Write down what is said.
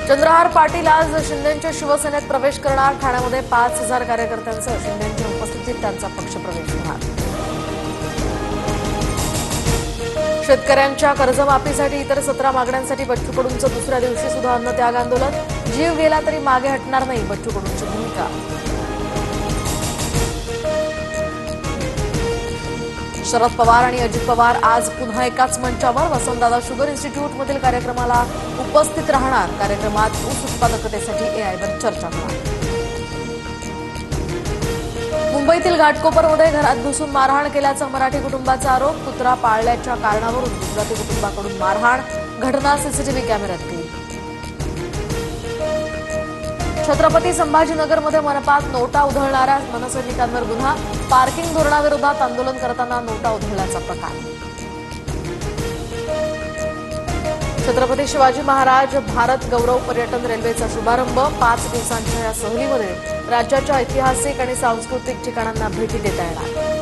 चंद्रहार पाटील आज शिंदेंच्या शिवसेनेत प्रवेश करणार। ठाण्यामध्ये 5000 कार्यकर्त्यांसह शिंदेंच्या उपस्थितीत त्यांचा पक्षप्रवेश होणार। शेतकऱ्यांच्या कर्जमाफीसाठी इतर 17 मागण्यांसाठी बच्चू कडूंचं दुसऱ्या दिवशी सुद्धा अन्नत्याग आंदोलन। जीव गेला तरी मागे हटणार नाही, बच्चू कडूंची भूमिका। शरद पवार आणि अजित पवार आज पुन्हा एकाच मंचावर। वसंतदादा शुगर इन्स्टिट्यूटमधील कार्यक्रमाला उपस्थित राहणार। कार्यक्रमात ऊस उत्पादकतेसाठी एआयवर चर्चा होणार। मुंबईतील घाटकोपरमध्ये घरात घुसून मारहाण केल्याचा मराठी कुटुंबाचा आरोप। कुत्रा पाळल्याच्या कारणावरून गुजराती कुटुंबाकडून मारहाण। घटना सीसीटीव्ही कॅमेऱ्यात कैद। छत्रपती संभाजीनगरमध्ये मनपात नोटा उधळणाऱ्या मनसैनिकांवर गुन्हा। पार्किंग धोरणाविरोधात आंदोलन करताना नोटा उधळल्याचा प्रकार। छत्रपती शिवाजी महाराज भारत गौरव पर्यटन रेल्वेचा शुभारंभ। 5 दिवसांच्या या सहलीमध्ये राज्याच्या ऐतिहासिक आणि सांस्कृतिक ठिकाणांना भेटी देता येणार।